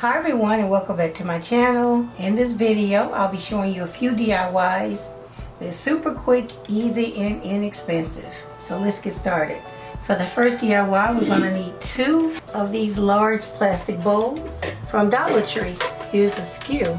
Hi everyone, and welcome back to my channel. In this video I'll be showing you a few DIYs that's super quick, easy, and inexpensive. So let's get started. For the first DIY, we're going to need 2 of these large plastic bowls from Dollar Tree. Here's a skew.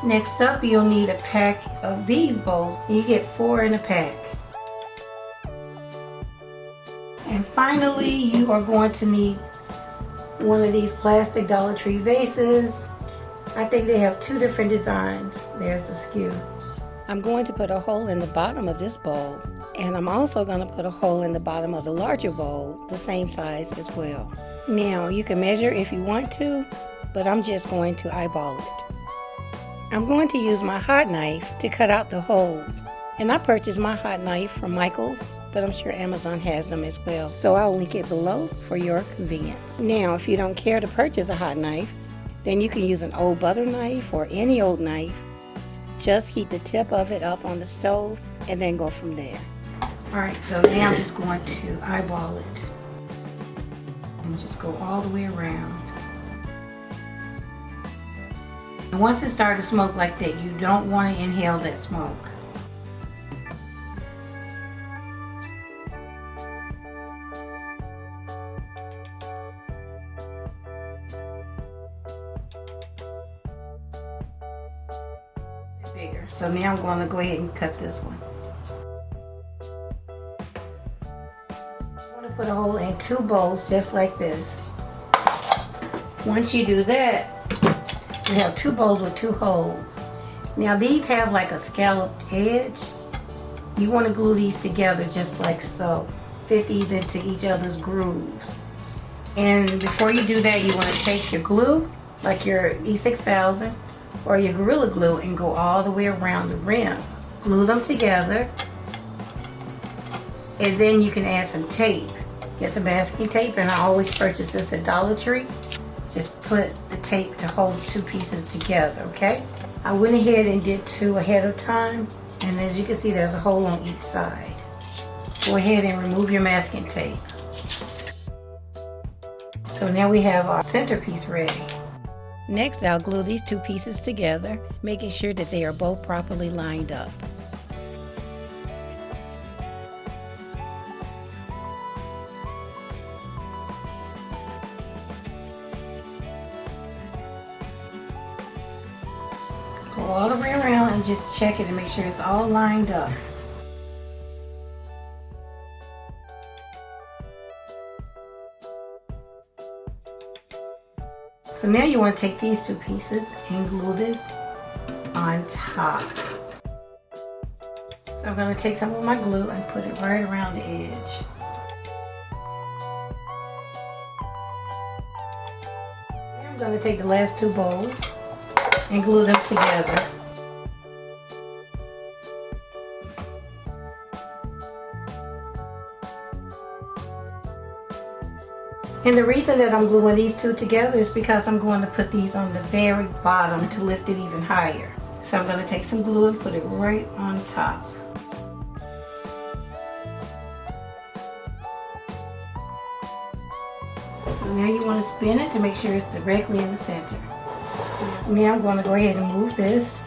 Next up, you'll need a pack of these bowls. You get 4 in a pack. And finally, you are going to need one of these plastic Dollar Tree vases. I think they have 2 different designs. There's a skew. I'm going to put a hole in the bottom of this bowl, and I'm also going to put a hole in the bottom of the larger bowl, the same size as well. Now, you can measure if you want to, but I'm just going to eyeball it. I'm going to use my hot knife to cut out the holes, and I purchased my hot knife from Michael's, but I'm sure Amazon has them as well, so I'll link it below for your convenience. Now, if you don't care to purchase a hot knife, then you can use an old butter knife or any old knife. Just heat the tip of it up on the stove and then go from there. Alright, so now I'm just going to eyeball it and just go all the way around. And once it starts to smoke like that, you don't want to inhale that smoke. Bigger. So now I'm going to go ahead and cut this one. I'm going to put a hole in 2 bowls just like this. Once you do that, you have 2 bowls with 2 holes. Now these have like a scalloped edge. You want to glue these together just like so. Fit these into each other's grooves. And before you do that, you want to take your glue, like your E6000 or your Gorilla Glue, and go all the way around the rim. Glue them together, and then you can add some tape. Get some masking tape, and I always purchase this at Dollar Tree. Just put the tape to hold 2 pieces together, okay? I went ahead and did 2 ahead of time, and as you can see, there's a hole on each side. Go ahead and remove your masking tape. So now we have our centerpiece ready. Next, I'll glue these 2 pieces together, making sure that they are both properly lined up. Go all the way around and just check it and make sure it's all lined up. So now you want to take these 2 pieces and glue this on top. So I'm going to take some of my glue and put it right around the edge. Now I'm going to take the last 2 bowls and glue them together. And the reason that I'm gluing these 2 together is because I'm going to put these on the very bottom to lift it even higher. So I'm going to take some glue and put it right on top. So now you want to spin it to make sure it's directly in the center. Now I'm going to go ahead and move this.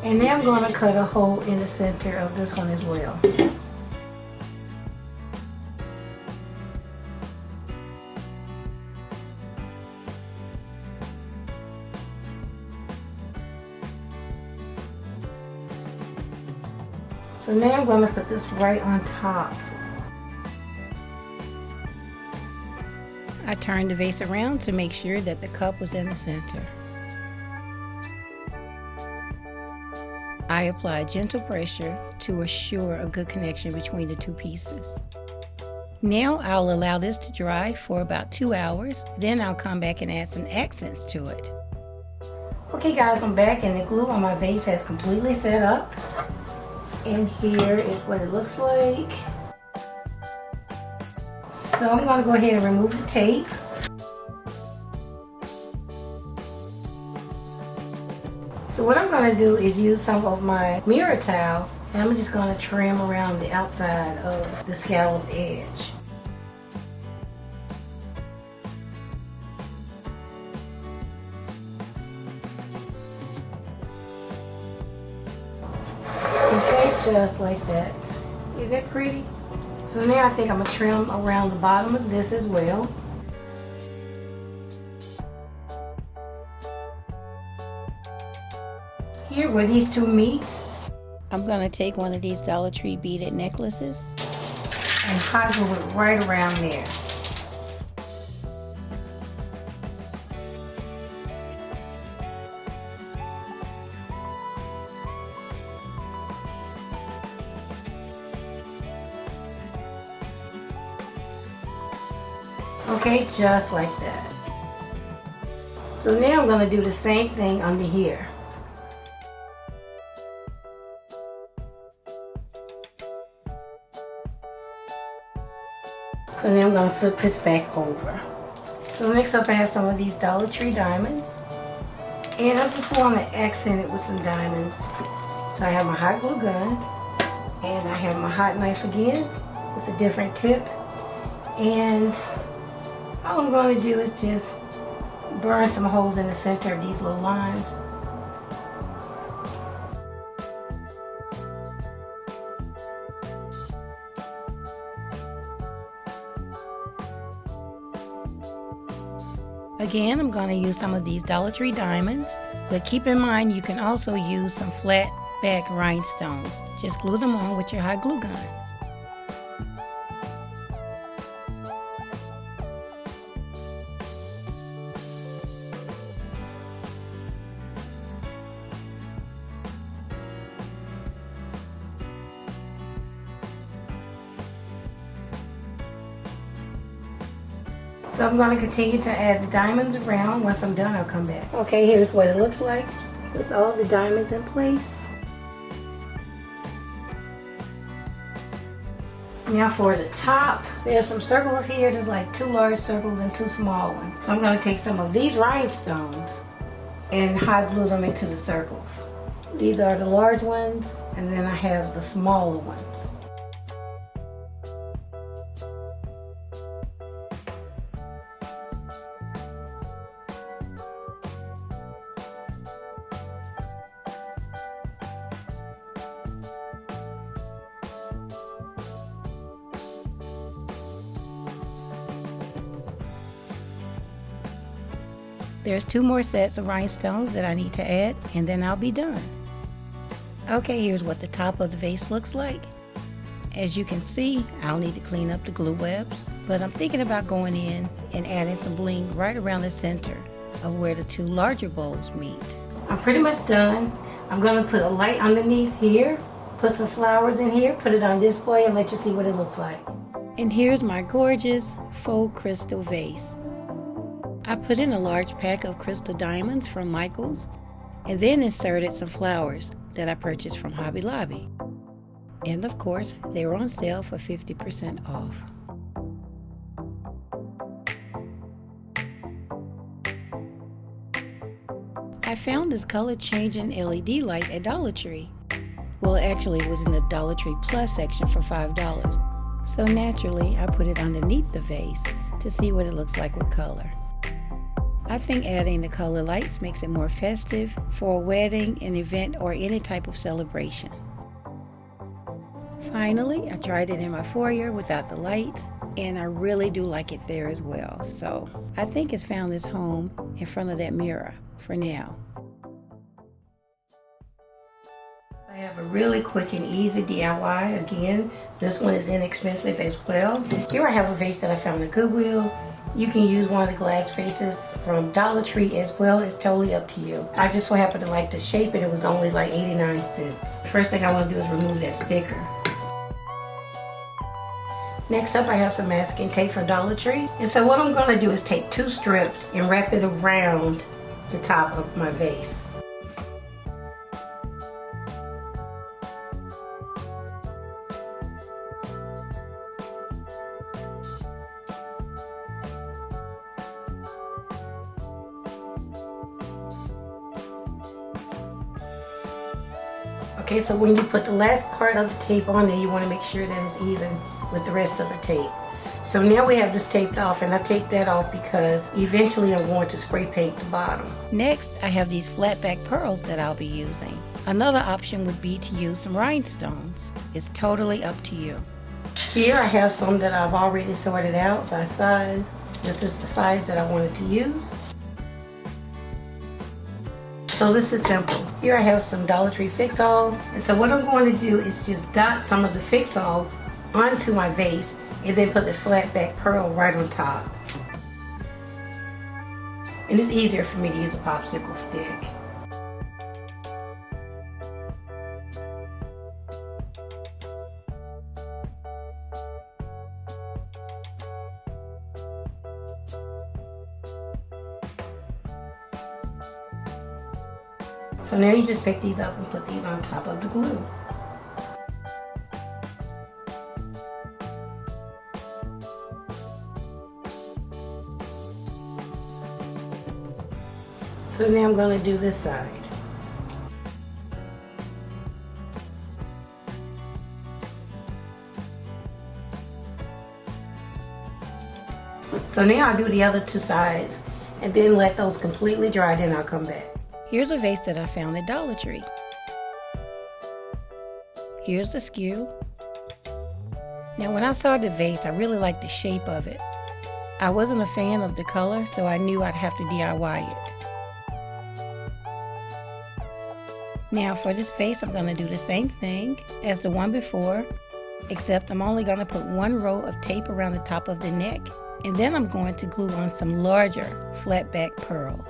And now I'm going to cut a hole in the center of this one as well. So now I'm going to put this right on top. I turned the vase around to make sure that the cup was in the center. I applied gentle pressure to assure a good connection between the 2 pieces. Now I'll allow this to dry for about 2 hours. Then I'll come back and add some accents to it. Okay guys, I'm back and the glue on my vase has completely set up. And here is what it looks like. So I'm going to go ahead and remove the tape. So what I'm going to do is use some of my mirror towel, and I'm just going to trim around the outside of the scalloped edge. Just like that. Isn't that pretty? So now I think I'm gonna trim around the bottom of this as well. Here where these two meet, I'm gonna take one of these Dollar Tree beaded necklaces and hot glue it right around there. Okay, just like that. So now I'm going to do the same thing under here. So now I'm going to flip this back over. So next up I have some of these Dollar Tree diamonds. And I just want to accent it with some diamonds. So I have my hot glue gun. And I have my hot knife again with a different tip. And all I'm going to do is just burn some holes in the center of these little lines. Again, I'm going to use some of these Dollar Tree diamonds, but keep in mind you can also use some flat back rhinestones. Just glue them on with your hot glue gun. So I'm going to continue to add the diamonds around. Once I'm done, I'll come back. Okay, here's what it looks like with all the diamonds in place. Now for the top, there's some circles here. There's like 2 large circles and 2 small ones. So I'm going to take some of these rhinestones and hot glue them into the circles. These are the large ones, and then I have the smaller ones. There's 2 more sets of rhinestones that I need to add, and then I'll be done. Okay, here's what the top of the vase looks like. As you can see, I'll need to clean up the glue webs, but I'm thinking about going in and adding some bling right around the center of where the 2 larger bowls meet. I'm pretty much done. I'm going to put a light underneath here, put some flowers in here, put it on display, and let you see what it looks like. And here's my gorgeous faux crystal vase. I put in a large pack of crystal diamonds from Michael's and then inserted some flowers that I purchased from Hobby Lobby. And of course, they were on sale for 50% off. I found this color changing LED light at Dollar Tree. Well, actually it was in the Dollar Tree Plus section for $5. So naturally, I put it underneath the vase to see what it looks like with color. I think adding the color lights makes it more festive for a wedding, an event, or any type of celebration. Finally, I tried it in my foyer without the lights, and I really do like it there as well. So I think it's found its home in front of that mirror for now. I have a really quick and easy DIY. Again, this one is inexpensive as well. Here I have a vase that I found at Goodwill. You can use one of the glass vases from Dollar Tree as well. It's totally up to you. I just so happen to like the shape, and it was only like 89 cents. First thing I want to do is remove that sticker. Next up, I have some masking tape from Dollar Tree. And so what I'm going to do is take 2 strips and wrap it around the top of my vase. Okay, so when you put the last part of the tape on there, you want to make sure that it's even with the rest of the tape. So now we have this taped off, and I take that off because eventually I'm going to spray paint the bottom. Next, I have these flat back pearls that I'll be using. Another option would be to use some rhinestones. It's totally up to you. Here I have some that I've already sorted out by size. This is the size that I wanted to use. So this is simple. Here I have some Dollar Tree Fix-All. And so what I'm going to do is just dot some of the Fix-All onto my vase and then put the flat back pearl right on top. And it's easier for me to use a popsicle stick. So now you just pick these up and put these on top of the glue. So now I'm going to do this side. So now I'll do the other two sides and then let those completely dry, then I'll come back. Here's a vase that I found at Dollar Tree. Here's the skew. Now when I saw the vase, I really liked the shape of it. I wasn't a fan of the color, so I knew I'd have to DIY it. Now for this vase, I'm going to do the same thing as the one before, except I'm only going to put one row of tape around the top of the neck, and then I'm going to glue on some larger flat back pearls.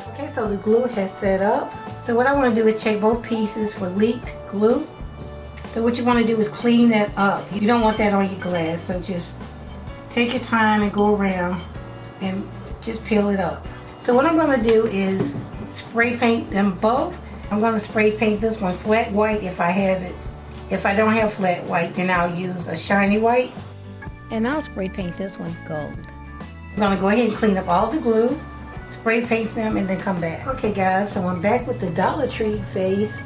Okay, so the glue has set up. So what I want to do is check both pieces for leaked glue. So what you want to do is clean that up. You don't want that on your glass, so just take your time and go around and just peel it up. So what I'm going to do is spray paint them both. I'm going to spray paint this one flat white if I have it. If I don't have flat white, then I'll use a shiny white. And I'll spray paint this one gold. I'm going to go ahead and clean up all the glue, spray paint them, and then come back. Okay guys, so I'm back with the Dollar Tree vase,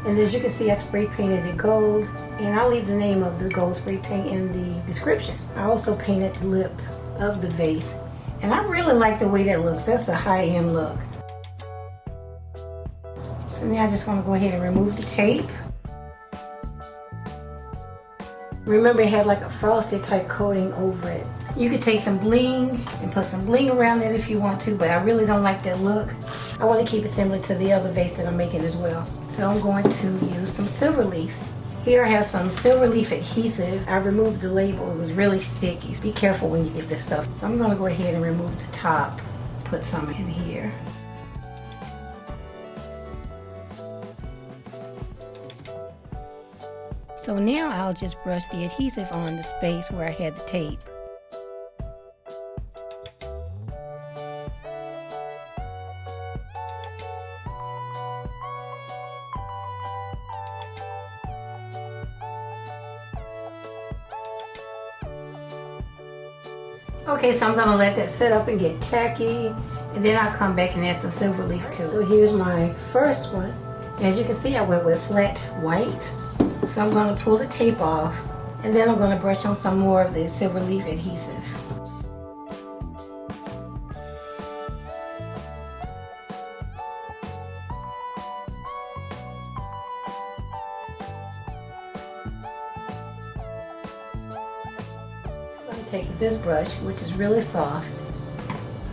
and as you can see I spray painted it gold, and I'll leave the name of the gold spray paint in the description. I also painted the lip of the vase, and I really like the way that looks. That's a high-end look. So now I just want to go ahead and remove the tape. Remember, it had like a frosted type coating over it. You could take some bling and put some bling around it if you want to, but I really don't like that look. I want to keep it similar to the other vase that I'm making as well. So I'm going to use some silver leaf. Here I have some silver leaf adhesive. I removed the label. It was really sticky. Be careful when you get this stuff. So I'm going to go ahead and remove the top, put some in here. So now I'll just brush the adhesive on the space where I had the tape. Okay, so I'm going to let that set up and get tacky, and then I'll come back and add some silver leaf too. So here's my first one. As you can see, I went with flat white. So I'm going to pull the tape off, and then I'm going to brush on some more of the silver leaf adhesive. I'm going to take this brush, which is really soft,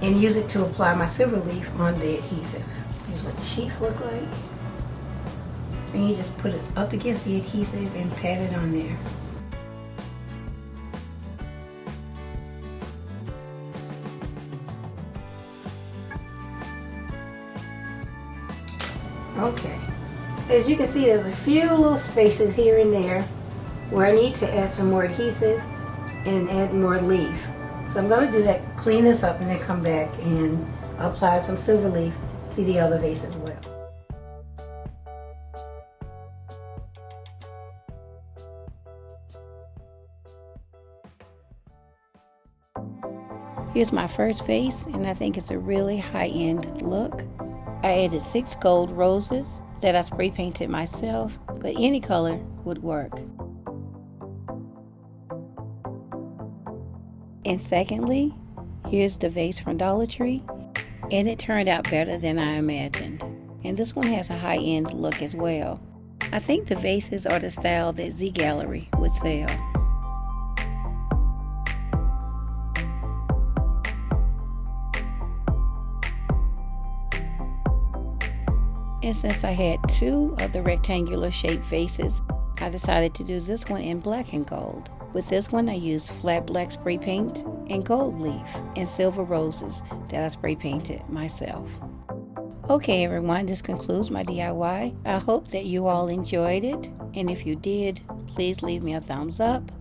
and use it to apply my silver leaf on the adhesive. Here's what the cheeks look like. And you just put it up against the adhesive and pat it on there. Okay. As you can see, there's a few little spaces here and there where I need to add some more adhesive and add more leaf. So I'm going to do that, clean this up, and then come back and apply some silver leaf to the other vase as well. Here's my first vase, and I think it's a really high-end look. I added 6 gold roses that I spray painted myself, but any color would work. And secondly, here's the vase from Dollar Tree, and it turned out better than I imagined. And this one has a high-end look as well. I think the vases are the style that Zgallerie would sell. And since I had 2 of the rectangular shaped vases, I decided to do this one in black and gold. With this one, I used flat black spray paint and gold leaf and silver roses that I spray painted myself. Okay everyone, this concludes my DIY. I hope that you all enjoyed it, and if you did, please leave me a thumbs up.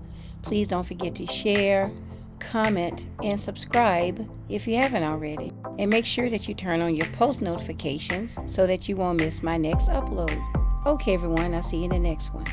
Please don't forget to share, comment, and subscribe if you haven't already. And make sure that you turn on your post notifications so that you won't miss my next upload. Okay everyone, I'll see you in the next one.